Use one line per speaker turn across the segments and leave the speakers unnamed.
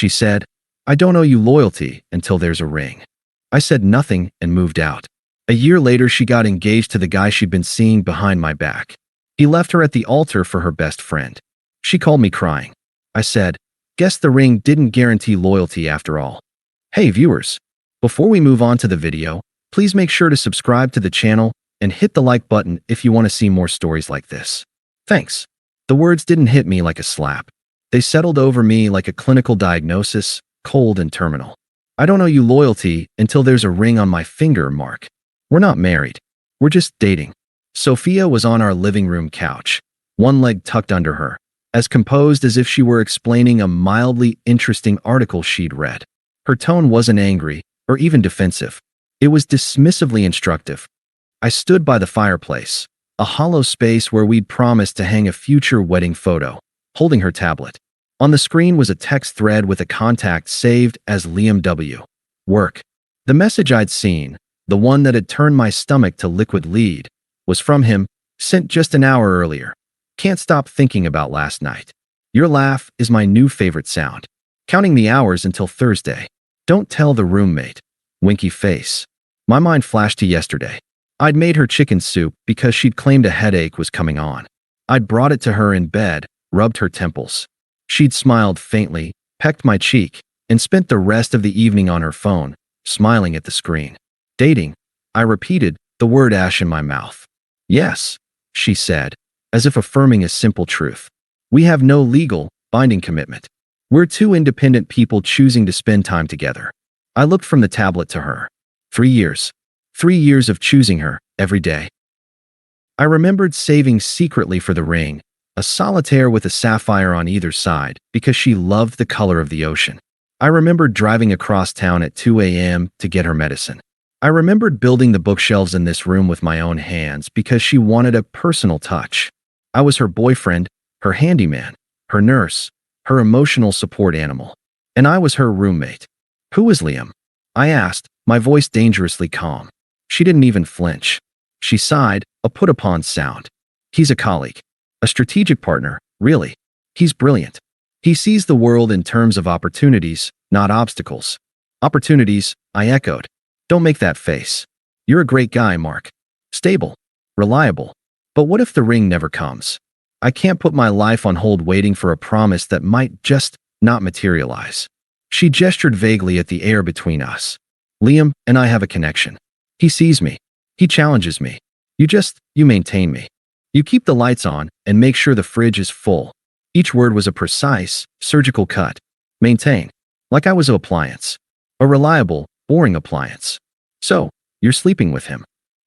She said, "I don't owe you loyalty until there's a ring." I said nothing and moved out. A year later, she got engaged to the guy she'd been seeing behind my back. He left her at the altar for her best friend. She called me crying. I said, "Guess the ring didn't guarantee loyalty after all." Hey viewers, before we move on to the video, please make sure to subscribe to the channel and hit the like button if you want to see more stories like this. Thanks. The words didn't hit me like a slap. They settled over me like a clinical diagnosis, cold and terminal. I don't owe you loyalty until there's a ring on my finger, Mark. We're not married. We're just dating. Sophia was on our living room couch, one leg tucked under her, as composed as if she were explaining a mildly interesting article she'd read. Her tone wasn't angry or even defensive. It was dismissively instructive. I stood by the fireplace, a hollow space where we'd promised to hang a future wedding photo, holding her tablet. On the screen was a text thread with a contact saved as Liam W. Work. The message I'd seen, the one that had turned my stomach to liquid lead, was from him, sent just an hour earlier. Can't stop thinking about last night. Your laugh is my new favorite sound. Counting the hours until Thursday. Don't tell the roommate. Winky face. My mind flashed to yesterday. I'd made her chicken soup because she'd claimed a headache was coming on. I'd brought it to her in bed, rubbed her temples. She'd smiled faintly, pecked my cheek, and spent the rest of the evening on her phone, smiling at the screen. Dating. I repeated, the word ash in my mouth. Yes, she said, as if affirming a simple truth. We have no legal, binding commitment. We're two independent people choosing to spend time together. I looked from the tablet to her. 3 years. 3 years of choosing her, every day. I remembered saving secretly for the ring, a solitaire with a sapphire on either side, because she loved the color of the ocean. I remembered driving across town at 2 a.m. to get her medicine. I remembered building the bookshelves in this room with my own hands because she wanted a personal touch. I was her boyfriend, her handyman, her nurse, her emotional support animal. And I was her roommate. Who is Liam? I asked, my voice dangerously calm. She didn't even flinch. She sighed, a put-upon sound. He's a colleague. A strategic partner, really. He's brilliant. He sees the world in terms of opportunities, not obstacles. Opportunities, I echoed. Don't make that face. You're a great guy, Mark. Stable. Reliable. But what if the ring never comes? I can't put my life on hold waiting for a promise that might just not materialize. She gestured vaguely at the air between us. Liam and I have a connection. He sees me. He challenges me. You maintain me. You keep the lights on and make sure the fridge is full. Each word was a precise, surgical cut. Maintain. Like I was an appliance. A reliable, boring appliance. So, you're sleeping with him.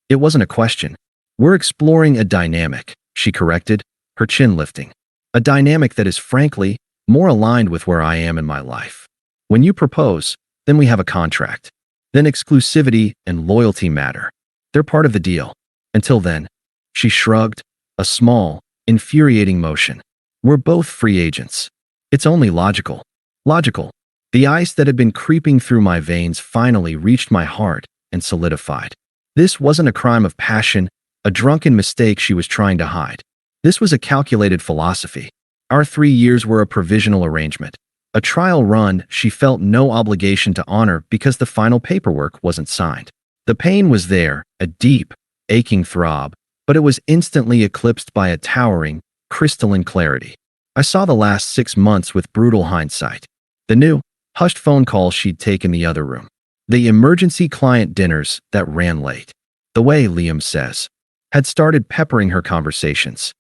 It wasn't a question. We're exploring a dynamic, she corrected, her chin lifting. A dynamic that is frankly more aligned with where I am in my life. When you propose, then we have a contract. Then exclusivity and loyalty matter. They're part of the deal. Until then, she shrugged, a small, infuriating motion. We're both free agents. It's only logical. Logical. The ice that had been creeping through my veins finally reached my heart and solidified. This wasn't a crime of passion, a drunken mistake she was trying to hide. This was a calculated philosophy. Our 3 years were a provisional arrangement. A trial run she felt no obligation to honor because the final paperwork wasn't signed. The pain was there, a deep, aching throb, but it was instantly eclipsed by a towering, crystalline clarity. I saw the last 6 months with brutal hindsight. The new, hushed phone calls she'd taken in the other room. The emergency client dinners that ran late. The way, Liam says, had started peppering her conversations.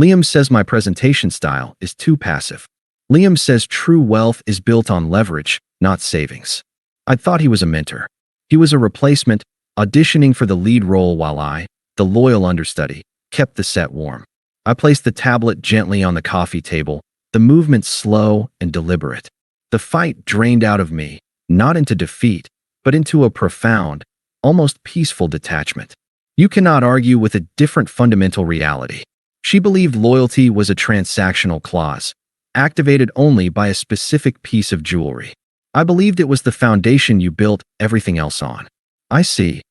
Liam says my presentation style is too passive. Liam says true wealth is built on leverage, not savings. I thought he was a mentor. He was a replacement, auditioning for the lead role while I, the loyal understudy, kept the set warm. I placed the tablet gently on the coffee table, the movement slow and deliberate. The fight drained out of me, not into defeat, but into a profound, almost peaceful detachment. You cannot argue with a different fundamental reality. She believed loyalty was a transactional clause, activated only by a specific piece of jewelry. I believed it was the foundation you built everything else on. I see,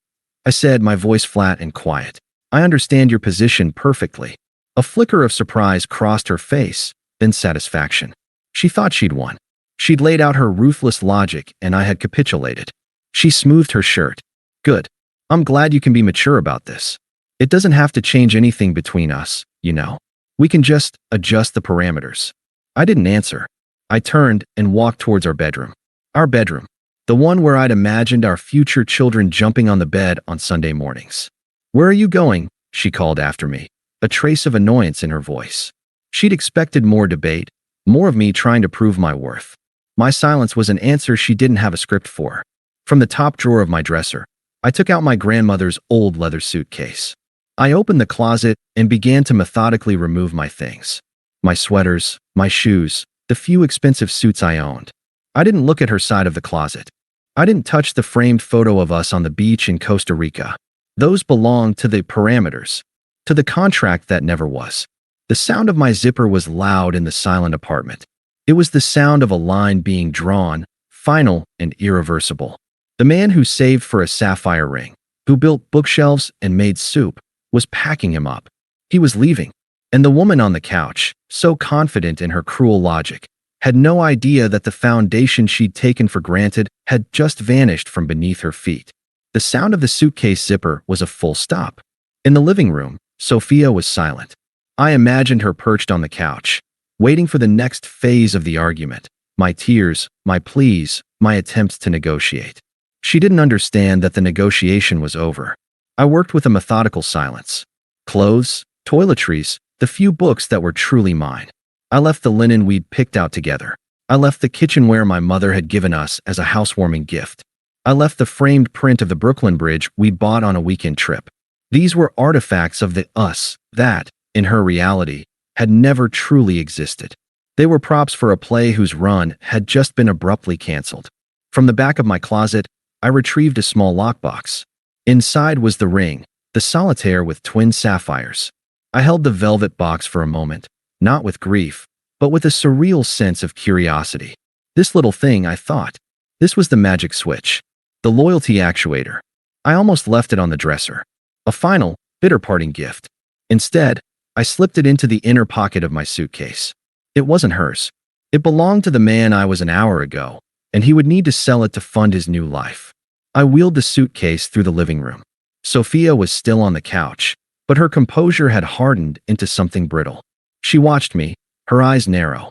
I said, my voice flat and quiet. I understand your position perfectly. A flicker of surprise crossed her face, then satisfaction. She thought she'd won. She'd laid out her ruthless logic, and I had capitulated. She smoothed her shirt. Good. I'm glad you can be mature about this. It doesn't have to change anything between us, you know. We can just adjust the parameters. I didn't answer. I turned and walked towards our bedroom. Our bedroom. The one where I'd imagined our future children jumping on the bed on Sunday mornings. Where are you going? She called after me, a trace of annoyance in her voice. She'd expected more debate, more of me trying to prove my worth. My silence was an answer she didn't have a script for. From the top drawer of my dresser, I took out my grandmother's old leather suitcase. I opened the closet and began to methodically remove my things. My sweaters, my shoes, the few expensive suits I owned. I didn't look at her side of the closet. I didn't touch the framed photo of us on the beach in Costa Rica. Those belonged to the parameters, to the contract that never was. The sound of my zipper was loud in the silent apartment. It was the sound of a line being drawn, final and irreversible. The man who saved for a sapphire ring, who built bookshelves and made soup, was packing him up. He was leaving. And the woman on the couch, so confident in her cruel logic, had no idea that the foundation she'd taken for granted had just vanished from beneath her feet. The sound of the suitcase zipper was a full stop. In the living room, Sophia was silent. I imagined her perched on the couch, waiting for the next phase of the argument, my tears, my pleas, my attempts to negotiate. She didn't understand that the negotiation was over. I worked with a methodical silence. Clothes, toiletries, the few books that were truly mine. I left the linen we'd picked out together. I left the kitchenware my mother had given us as a housewarming gift. I left the framed print of the Brooklyn Bridge we'd bought on a weekend trip. These were artifacts of the us that, in her reality, had never truly existed. They were props for a play whose run had just been abruptly canceled. From the back of my closet, I retrieved a small lockbox. Inside was the ring, the solitaire with twin sapphires. I held the velvet box for a moment, not with grief, but with a surreal sense of curiosity. This little thing, I thought. This was the magic switch. The loyalty actuator. I almost left it on the dresser. A final, bitter parting gift. Instead, I slipped it into the inner pocket of my suitcase. It wasn't hers. It belonged to the man I was an hour ago, and he would need to sell it to fund his new life. I wheeled the suitcase through the living room. Sophia was still on the couch, but her composure had hardened into something brittle. She watched me, her eyes narrow.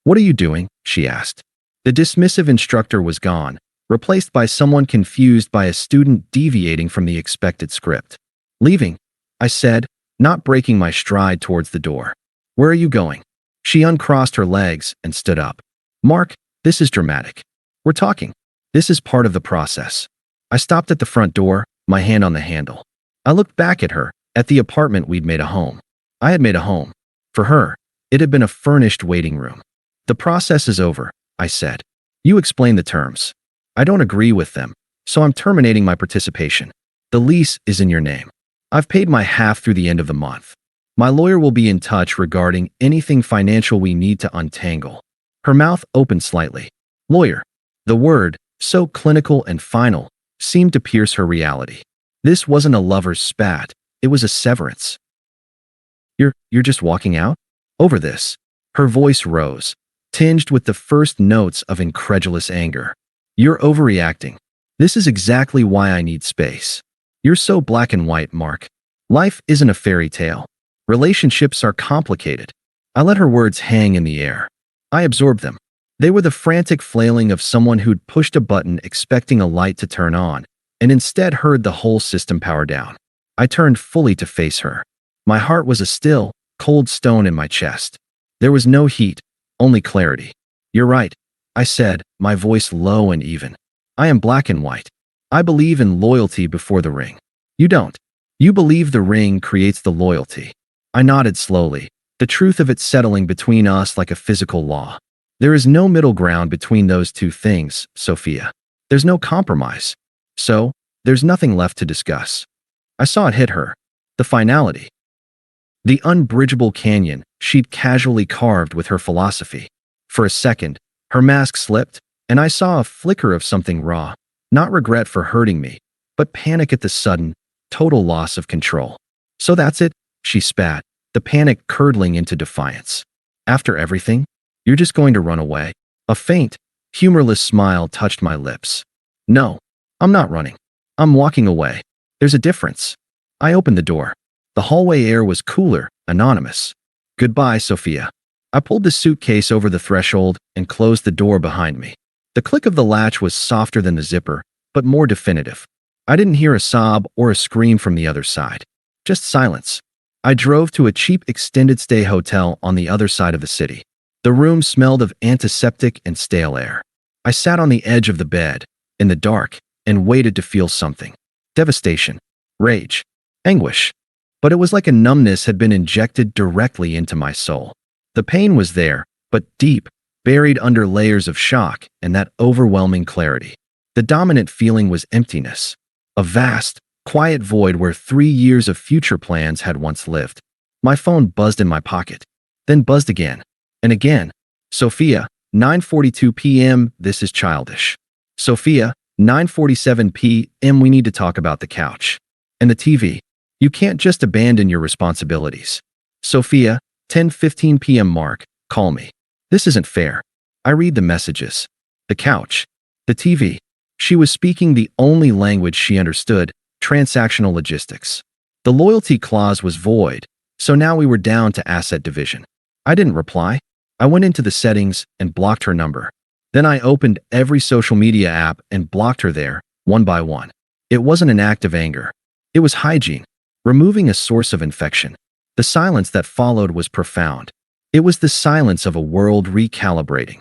"What are you doing?" she asked. The dismissive instructor was gone, replaced by someone confused by a student deviating from the expected script. "Leaving," I said, not breaking my stride towards the door. "Where are you going?" She uncrossed her legs and stood up. "Mark, this is dramatic. We're talking. This is part of the process." I stopped at the front door, my hand on the handle. I looked back at her, at the apartment we'd made a home. I had made a home. For her, it had been a furnished waiting room. "The process is over," I said. "You explain the terms. I don't agree with them, so I'm terminating my participation. The lease is in your name. I've paid my half through the end of the month. My lawyer will be in touch regarding anything financial we need to untangle." Her mouth opened slightly. Lawyer. The word, so clinical and final, seemed to pierce her reality. This wasn't a lover's spat. It was a severance. You're just walking out? Over this. Her voice rose, tinged with the first notes of incredulous anger. "You're overreacting. This is exactly why I need space. You're so black and white, Mark. Life isn't a fairy tale. Relationships are complicated." I let her words hang in the air. I absorbed them. They were the frantic flailing of someone who'd pushed a button expecting a light to turn on, and instead heard the whole system power down. I turned fully to face her. My heart was a still, cold stone in my chest. There was no heat, only clarity. "You're right," I said, my voice low and even. "I am black and white. I believe in loyalty before the ring. You don't. You believe the ring creates the loyalty." I nodded slowly, the truth of it settling between us like a physical law. There is no middle ground between those two things, Sophia. There's no compromise. So, there's nothing left to discuss. I saw it hit her. The finality. The unbridgeable canyon she'd casually carved with her philosophy. For a second, her mask slipped, and I saw a flicker of something raw. Not regret for hurting me, but panic at the sudden, total loss of control. "So that's it?" she spat, the panic curdling into defiance. "After everything? You're just going to run away?" A faint, Humorless smile touched my lips. No, I'm not running. I'm walking away. There's a difference. I opened the door. The hallway air was cooler, anonymous. Goodbye, Sophia. I pulled the suitcase over the threshold and closed the door behind me. The click of the latch was softer than the zipper, but more definitive. I didn't hear a sob or a scream from the other side. Just silence. I drove to a cheap extended-stay hotel on the other side of the city. The room smelled of antiseptic and stale air. I sat on the edge of the bed, in the dark, and waited to feel something. Devastation. Rage. Anguish. But it was like a numbness had been injected directly into my soul. The pain was there, but deep, buried under layers of shock and that overwhelming clarity. The dominant feeling was emptiness. A vast, quiet void where 3 years of future plans had once lived. My phone buzzed in my pocket, then buzzed again, and again. Sophia, 9:42 p.m., this is childish. Sophia, 9:47 p.m., we need to talk about the couch. And the TV. You can't just abandon your responsibilities. Sophia, 10:15 p.m. Mark, call me. This isn't fair. I read the messages. The couch. The TV. She was speaking the only language she understood, transactional logistics. The loyalty clause was void, so now we were down to asset division. I didn't reply. I went into the settings and blocked her number. Then I opened every social media app and blocked her there, one by one. It wasn't an act of anger. It was hygiene, removing a source of infection. The silence that followed was profound. It was the silence of a world recalibrating.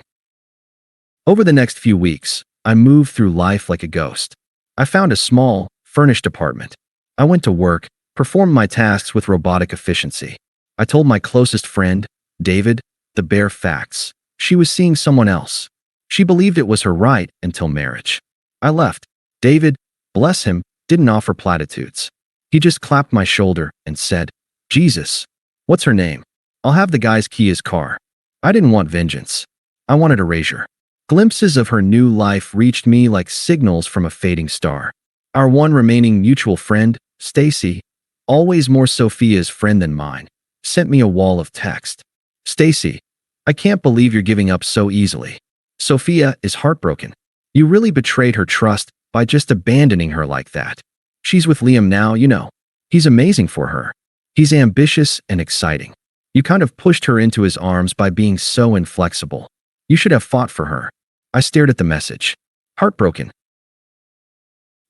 Over the next few weeks, I moved through life like a ghost. I found a small, furnished apartment. I went to work, performed my tasks with robotic efficiency. I told my closest friend, David, the bare facts. She was seeing someone else. She believed it was her right until marriage. I left. David, bless him, didn't offer platitudes. He just clapped my shoulder and said, Jesus, what's her name? I'll have the guy's key his car. I didn't want vengeance. I wanted erasure. Glimpses of her new life reached me like signals from a fading star. Our one remaining mutual friend, Stacy, always more Sophia's friend than mine, sent me a wall of text. Stacy, I can't believe you're giving up so easily. Sophia is heartbroken. You really betrayed her trust by just abandoning her like that. She's with Liam now, you know. He's amazing for her. He's ambitious and exciting. You kind of pushed her into his arms by being so inflexible. You should have fought for her. I stared at the message. Heartbroken.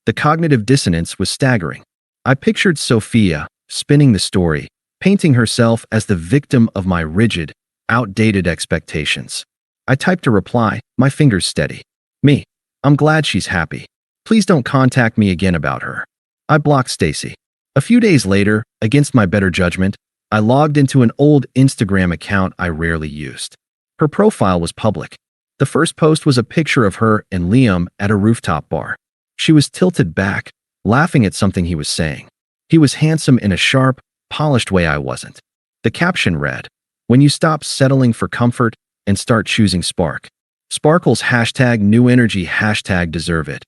The cognitive dissonance was staggering. I pictured Sophia, spinning the story, painting herself as the victim of my rigid, outdated expectations. I typed a reply, my fingers steady. Me. I'm glad she's happy. Please don't contact me again about her. I blocked Stacy. A few days later, against my better judgment, I logged into an old Instagram account I rarely used. Her profile was public. The first post was a picture of her and Liam at a rooftop bar. She was tilted back, laughing at something he was saying. He was handsome in a sharp, polished way I wasn't. The caption read, "When you stop settling for comfort and start choosing spark." Sparkle's hashtag new energy hashtag deserve it.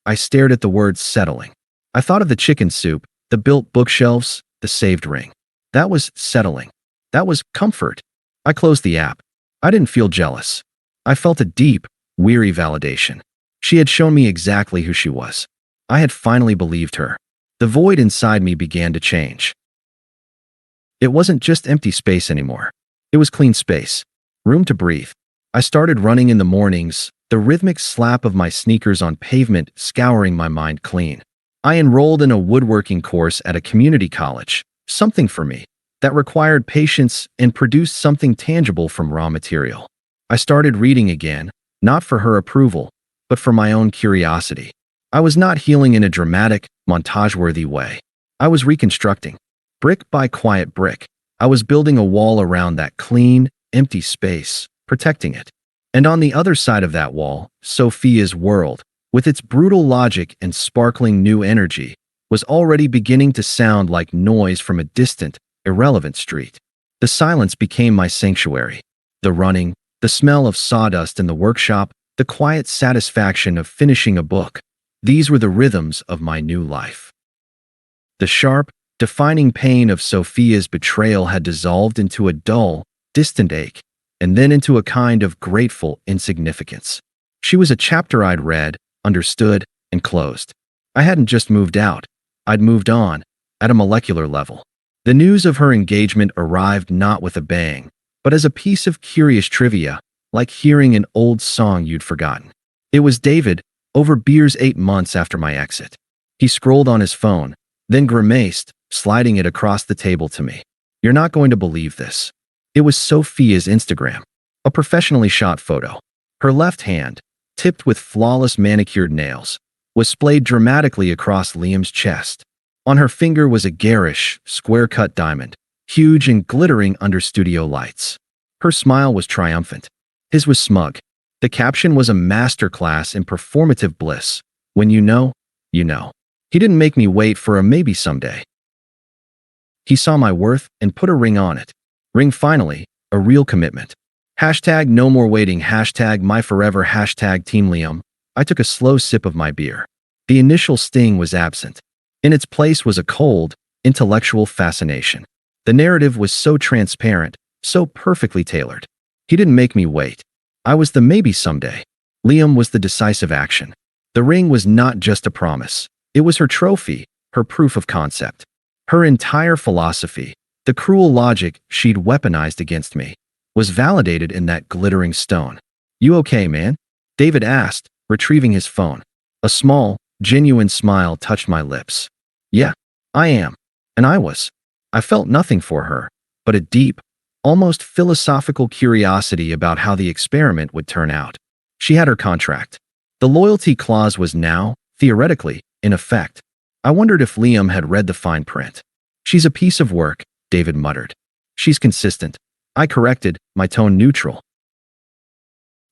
I stared at the word settling. I thought of the chicken soup, the built bookshelves, the saved ring. That was settling. That was comfort. I closed the app. I didn't feel jealous. I felt a deep, weary validation. She had shown me exactly who she was. I had finally believed her. The void inside me began to change. It wasn't just empty space anymore. It was clean space. Room to breathe. I started running in the mornings, the rhythmic slap of my sneakers on pavement scouring my mind clean. I enrolled in a woodworking course at a community college, something for me, that required patience and produced something tangible from raw material. I started reading again, not for her approval, but for my own curiosity. I was not healing in a dramatic, montage-worthy way. I was reconstructing. Brick by quiet brick, I was building a wall around that clean, empty space, protecting it. And on the other side of that wall, Sophia's world, with its brutal logic and sparkling new energy, was already beginning to sound like noise from a distant, irrelevant street. The silence became my sanctuary. The running, the smell of sawdust in the workshop, the quiet satisfaction of finishing a book. These were the rhythms of my new life. The sharp, defining pain of Sophia's betrayal had dissolved into a dull, distant ache, and then into a kind of grateful insignificance. She was a chapter I'd read, understood, and closed. I hadn't just moved out. I'd moved on, at a molecular level. The news of her engagement arrived not with a bang, but as a piece of curious trivia, like hearing an old song you'd forgotten. It was David, over beers 8 months after my exit. He scrolled on his phone, then grimaced, sliding it across the table to me. "You're not going to believe this." It was Sophia's Instagram, a professionally shot photo. Her left hand, tipped with flawless manicured nails, was splayed dramatically across Liam's chest. On her finger was a garish, square-cut diamond, huge and glittering under studio lights. Her smile was triumphant. His was smug. The caption was a masterclass in performative bliss. "When you know, you know." He didn't make me wait for a maybe someday. He saw my worth and put a ring on it. Ring finally, a real commitment. Hashtag no more waiting, hashtag my forever, hashtag Team Liam. I took a slow sip of my beer. The initial sting was absent. In its place was a cold, intellectual fascination. The narrative was so transparent, so perfectly tailored. He didn't make me wait. I was the maybe someday. Liam was the decisive action. The ring was not just a promise. It was her trophy, her proof of concept. Her entire philosophy, the cruel logic she'd weaponized against me, was validated in that glittering stone. "You okay, man?" David asked, retrieving his phone. A small, genuine smile touched my lips. "Yeah, I am." And I was. I felt nothing for her, but a deep, almost philosophical curiosity about how the experiment would turn out. She had her contract. The loyalty clause was now, theoretically, in effect. I wondered if Liam had read the fine print. "She's a piece of work," David muttered. "She's consistent." I corrected, my tone neutral.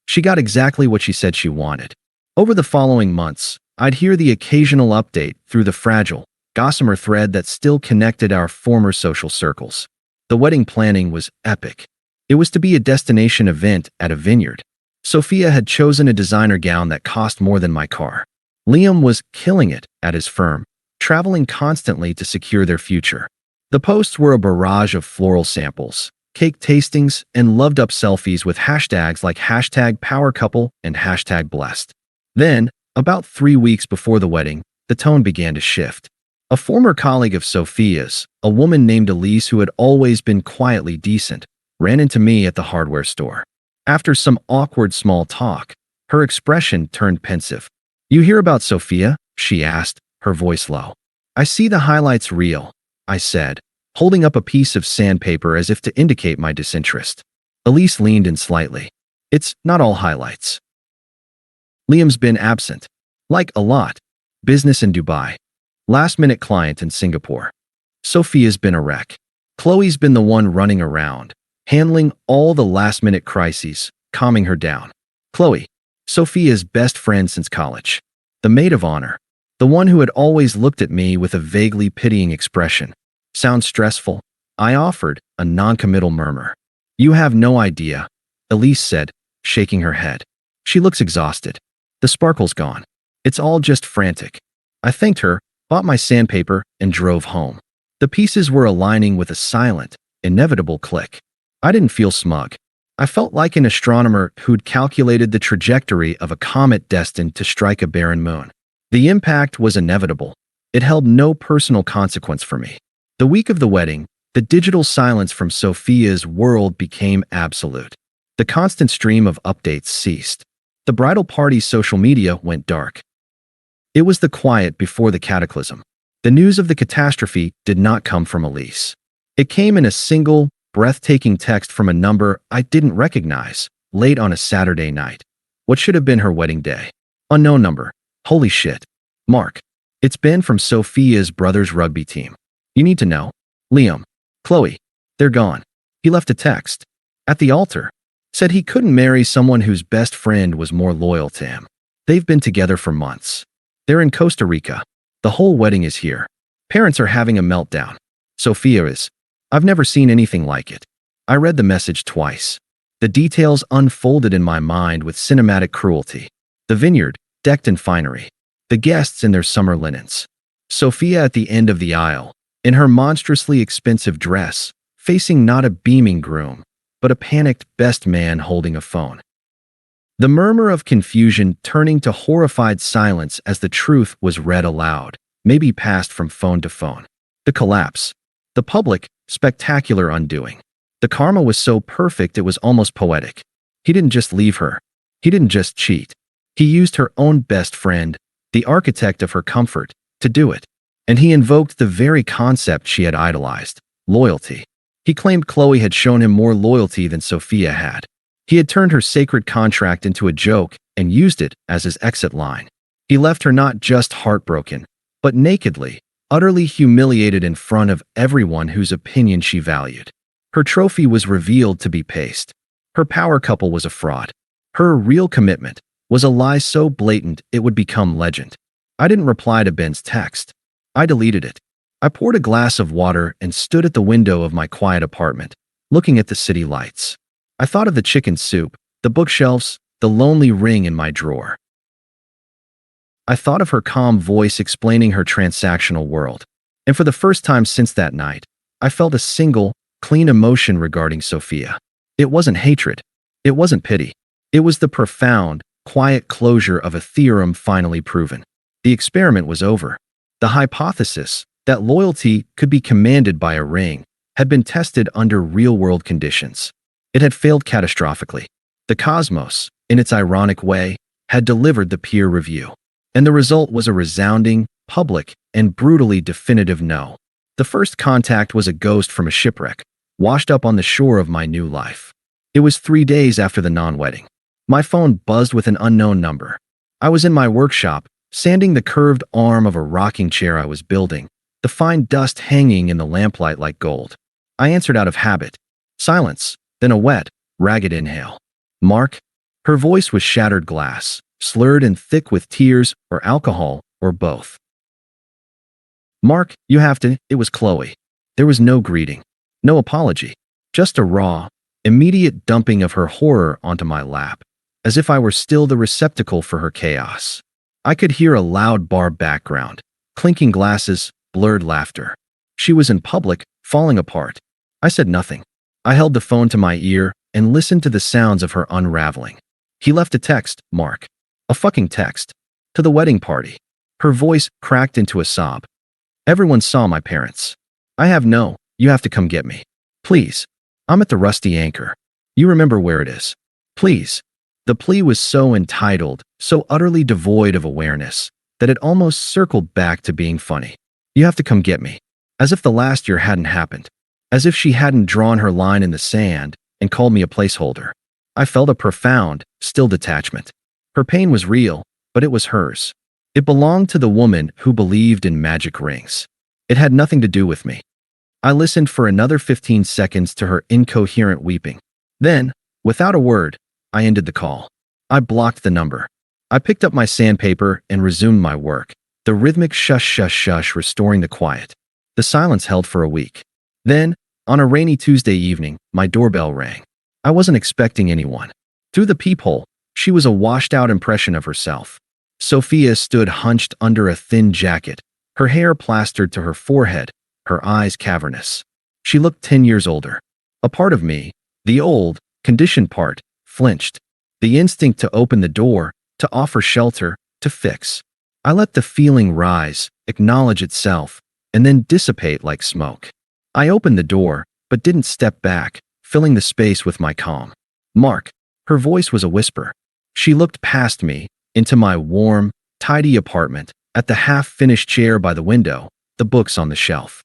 "She got exactly what she said she wanted." Over the following months, I'd hear the occasional update through the fragile, gossamer thread that still connected our former social circles. The wedding planning was epic. It was to be a destination event at a vineyard. Sophia had chosen a designer gown that cost more than my car. Liam was killing it at his firm, traveling constantly to secure their future. The posts were a barrage of floral samples, cake tastings, and loved-up selfies with hashtags like hashtag power couple and hashtag blessed. Then, about 3 weeks before the wedding, the tone began to shift. A former colleague of Sophia's, a woman named Elise who had always been quietly decent, ran into me at the hardware store. After some awkward small talk, her expression turned pensive. "You hear about Sophia?" she asked, her voice low. "I see the highlights reel," I said, holding up a piece of sandpaper as if to indicate my disinterest. Elise leaned in slightly. "It's not all highlights. Liam's been absent. Like a lot. Business in Dubai. Last-minute client in Singapore. Sophia's been a wreck. Qley's been the one running around, handling all the last-minute crises, calming her down. Qley, Sophia's best friend since college. The maid of honor. The one who had always looked at me with a vaguely pitying expression. Sounds stressful? I offered, a non-committal murmur. "You have no idea," Elise said, shaking her head. "She looks exhausted. The sparkle's gone. It's all just frantic." I thanked her, bought my sandpaper, and drove home. The pieces were aligning with a silent, inevitable click. I didn't feel smug. I felt like an astronomer who'd calculated the trajectory of a comet destined to strike a barren moon. The impact was inevitable. It held no personal consequence for me. The week of the wedding, the digital silence from Sophia's world became absolute. The constant stream of updates ceased. The bridal party's social media went dark. It was the quiet before the cataclysm. The news of the catastrophe did not come from Elise. It came in a single, breathtaking text from a number I didn't recognize, late on a Saturday night. What should have been her wedding day? Unknown number. Holy shit. Mark. It's Ben from Sophia's brother's rugby team. You need to know. Liam. Qley. They're gone. He left a text. At the altar. Said he couldn't marry someone whose best friend was more loyal to him. They've been together for months. They're in Costa Rica. The whole wedding is here. Parents are having a meltdown. Sophia is. I've never seen anything like it. I read the message twice. The details unfolded in my mind with cinematic cruelty. The vineyard, decked in finery. The guests in their summer linens. Sophia at the end of the aisle, in her monstrously expensive dress, facing not a beaming groom, but a panicked best man holding a phone. The murmur of confusion turning to horrified silence as the truth was read aloud, maybe passed from phone to phone. The collapse. The public, spectacular undoing. The karma was so perfect it was almost poetic. He didn't just leave her. He didn't just cheat. He used her own best friend, the architect of her comfort, to do it. And he invoked the very concept she had idolized, loyalty. He claimed Qley had shown him more loyalty than Sophia had. He had turned her sacred contract into a joke and used it as his exit line. He left her not just heartbroken, but nakedly, utterly humiliated in front of everyone whose opinion she valued. Her trophy was revealed to be paste. Her power couple was a fraud. Her real commitment was a lie so blatant it would become legend. I didn't reply to Ben's text. I deleted it. I poured a glass of water and stood at the window of my quiet apartment, looking at the city lights. I thought of the chicken soup, the bookshelves, the lonely ring in my drawer. I thought of her calm voice explaining her transactional world. And for the first time since that night, I felt a single, clean emotion regarding Sophia. It wasn't hatred. It wasn't pity. It was the profound, quiet closure of a theorem finally proven. The experiment was over. The hypothesis that loyalty could be commanded by a ring had been tested under real-world conditions. It had failed catastrophically. The cosmos, in its ironic way, had delivered the peer review. And the result was a resounding, public, and brutally definitive no. The first contact was a ghost from a shipwreck, washed up on the shore of my new life. It was 3 days after the non-wedding. My phone buzzed with an unknown number. I was in my workshop, sanding the curved arm of a rocking chair I was building, the fine dust hanging in the lamplight like gold. I answered out of habit. Silence, then a wet, ragged inhale. Mark? Her voice was shattered glass, slurred and thick with tears or alcohol or both. Mark, you have to. It was Qley. There was no greeting, no apology, just a raw, immediate dumping of her horror onto my lap, as if I were still the receptacle for her chaos. I could hear a loud bar background, clinking glasses, blurred laughter. She was in public, falling apart. I said nothing. I held the phone to my ear and listened to the sounds of her unraveling. He left a text, Mark. A fucking text. To the wedding party. Her voice cracked into a sob. Everyone saw my parents. You have to come get me. Please. I'm at the Rusty Anchor. You remember where it is. Please. The plea was so entitled, so utterly devoid of awareness, that it almost circled back to being funny. You have to come get me. As if the last year hadn't happened. As if she hadn't drawn her line in the sand and called me a placeholder. I felt a profound, still detachment. Her pain was real, but it was hers. It belonged to the woman who believed in magic rings. It had nothing to do with me. I listened for another 15 seconds to her incoherent weeping. Then, without a word, I ended the call. I blocked the number. I picked up my sandpaper and resumed my work, the rhythmic shush shush shush restoring the quiet. The silence held for a week. Then, on a rainy Tuesday evening, my doorbell rang. I wasn't expecting anyone. Through the peephole, she was a washed-out impression of herself. Sophia stood hunched under a thin jacket, her hair plastered to her forehead, her eyes cavernous. She looked 10 years older. A part of me, the old, conditioned part, flinched. The instinct to open the door, to offer shelter, to fix. I let the feeling rise, acknowledge itself, and then dissipate like smoke. I opened the door, but didn't step back, filling the space with my calm. Mark. Her voice was a whisper. She looked past me, into my warm, tidy apartment, at the half-finished chair by the window, the books on the shelf.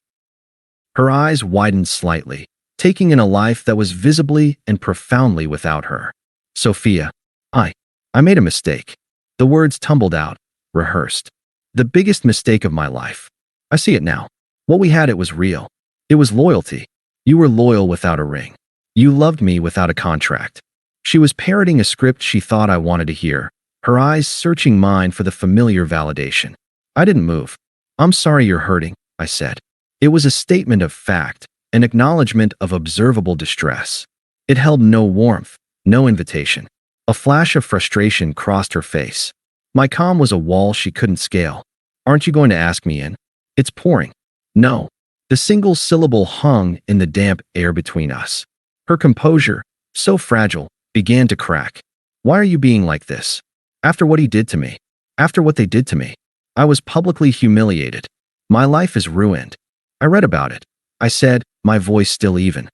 Her eyes widened slightly, taking in a life that was visibly and profoundly without her. Sophia. I made a mistake. The words tumbled out, rehearsed. The biggest mistake of my life. I see it now. What we had, it was real. It was loyalty. You were loyal without a ring. You loved me without a contract. She was parroting a script she thought I wanted to hear, her eyes searching mine for the familiar validation. I didn't move. I'm sorry you're hurting, I said. It was a statement of fact, an acknowledgement of observable distress. It held no warmth, no invitation. A flash of frustration crossed her face. My calm was a wall she couldn't scale. Aren't you going to ask me in? It's pouring. No. The single syllable hung in the damp air between us. Her composure, so fragile, began to crack. Why are you being like this? After what he did to me. After what they did to me. I was publicly humiliated. My life is ruined. I read about it. I said, my voice still even.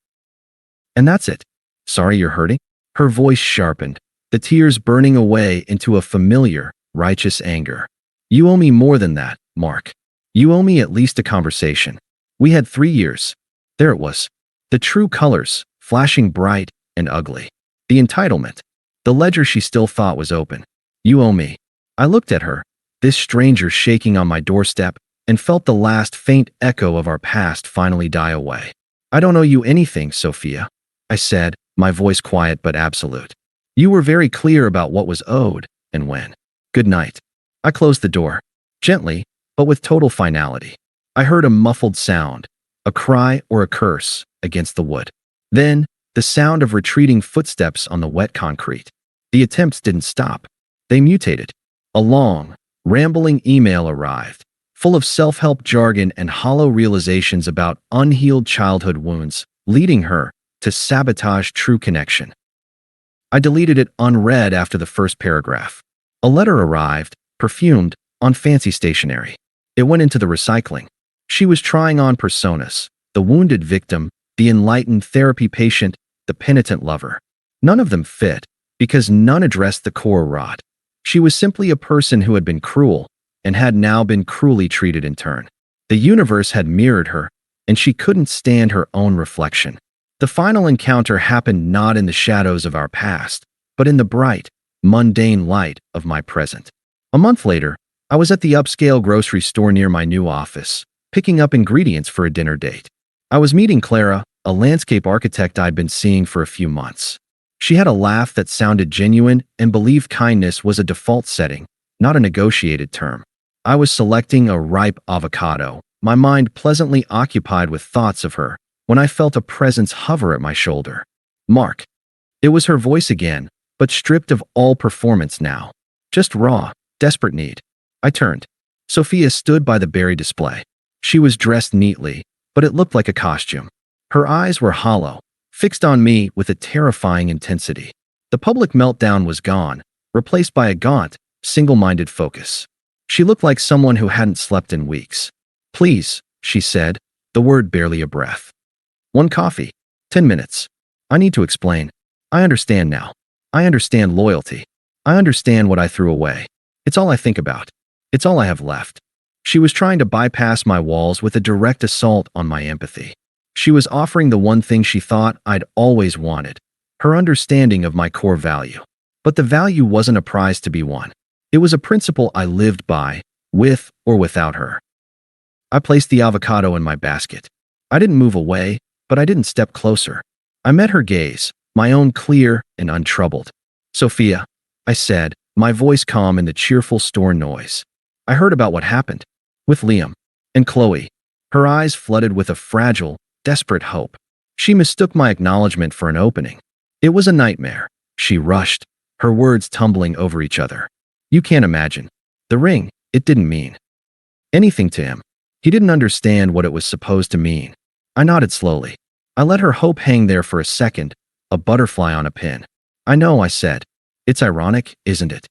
And that's it. Sorry you're hurting? Her voice sharpened, the tears burning away into a familiar, righteous anger. You owe me more than that, Mark. You owe me at least a conversation. We had 3 years. There it was. The true colors, flashing bright and ugly. The entitlement. The ledger she still thought was open. You owe me. I looked at her, this stranger shaking on my doorstep, and felt the last faint echo of our past finally die away. I don't owe you anything, Sophia, I said, my voice quiet but absolute. You were very clear about what was owed and when. Good night. I closed the door, gently, but with total finality. I heard a muffled sound, a cry or a curse against the wood. Then, the sound of retreating footsteps on the wet concrete. The attempts didn't stop. They mutated. A long, rambling email arrived, full of self-help jargon and hollow realizations about unhealed childhood wounds, leading her to sabotage true connection. I deleted it unread after the first paragraph. A letter arrived, perfumed, on fancy stationery. It went into the recycling. She was trying on personas, the wounded victim, the enlightened therapy patient, the penitent lover. None of them fit, because none addressed the core rot. She was simply a person who had been cruel, and had now been cruelly treated in turn. The universe had mirrored her, and she couldn't stand her own reflection. The final encounter happened not in the shadows of our past, but in the bright, mundane light of my present. A month later, I was at the upscale grocery store near my new office, picking up ingredients for a dinner date. I was meeting Clara, a landscape architect I'd been seeing for a few months. She had a laugh that sounded genuine and believed kindness was a default setting, not a negotiated term. I was selecting a ripe avocado, my mind pleasantly occupied with thoughts of her, when I felt a presence hover at my shoulder. Mark. It was her voice again, but stripped of all performance now. Just raw, desperate need. I turned. Sophia stood by the berry display. She was dressed neatly, but it looked like a costume. Her eyes were hollow, fixed on me with a terrifying intensity. The public meltdown was gone, replaced by a gaunt, single-minded focus. She looked like someone who hadn't slept in weeks. Please, she said, the word barely a breath. 1 coffee. 10 minutes. I need to explain. I understand now. I understand loyalty. I understand what I threw away. It's all I think about. It's all I have left. She was trying to bypass my walls with a direct assault on my empathy. She was offering the one thing she thought I'd always wanted, her understanding of my core value. But the value wasn't a prize to be won. It was a principle I lived by, with or without her. I placed the avocado in my basket. I didn't move away, but I didn't step closer. I met her gaze, my own clear and untroubled. Sophia, I said, my voice calm in the cheerful store noise. I heard about what happened. With Liam. And Qley. Her eyes flooded with a fragile, desperate hope. She mistook my acknowledgement for an opening. It was a nightmare. She rushed, her words tumbling over each other. You can't imagine. The ring, it didn't mean anything to him. He didn't understand what it was supposed to mean. I nodded slowly. I let her hope hang there for a second, a butterfly on a pin. I know, I said. It's ironic, isn't it?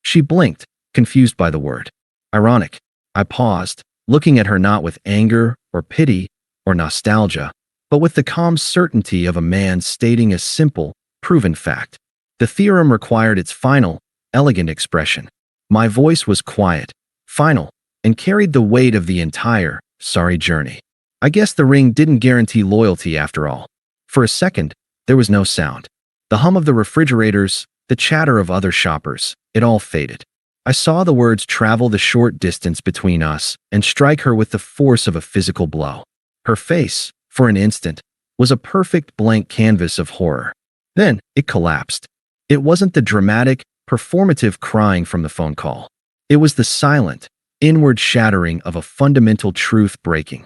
She blinked, confused by the word. Ironic. I paused, looking at her not with anger or pity or nostalgia, but with the calm certainty of a man stating a simple, proven fact. The theorem required its final, elegant expression. My voice was quiet, final, and carried the weight of the entire, sorry journey. I guess the ring didn't guarantee loyalty after all. For a second, there was no sound. The hum of the refrigerators, the chatter of other shoppers, it all faded. I saw the words travel the short distance between us and strike her with the force of a physical blow. Her face, for an instant, was a perfect blank canvas of horror. Then, it collapsed. It wasn't the dramatic, performative crying from the phone call. It was the silent, inward shattering of a fundamental truth breaking.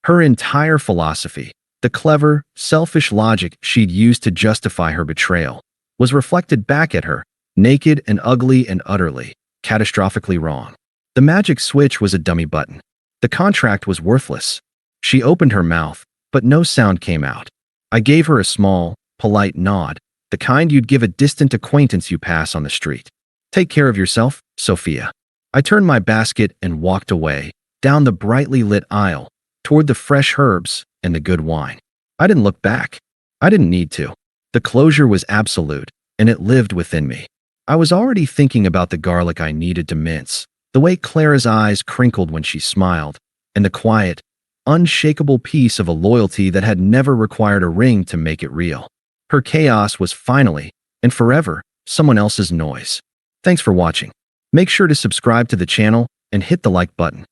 Her entire philosophy, the clever, selfish logic she'd used to justify her betrayal, was reflected back at her, naked and ugly and utterly, catastrophically wrong. The magic switch was a dummy button. The contract was worthless. She opened her mouth, but no sound came out. I gave her a small, polite nod, the the kind you'd give a distant acquaintance you pass on the street. Take care of yourself, Sophia. I turned my basket and walked away, down the brightly lit aisle, toward the fresh herbs and the good wine. I didn't look back. I didn't need to. The closure was absolute, and it lived within me. I was already thinking about the garlic I needed to mince, the way Clara's eyes crinkled when she smiled, and the quiet, unshakable peace of a loyalty that had never required a ring to make it real. Her chaos was finally, and forever, someone else's noise. Thanks for watching. Make sure to subscribe to the channel and hit the like button.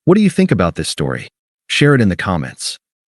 What do you think about this story? Share it in the comments.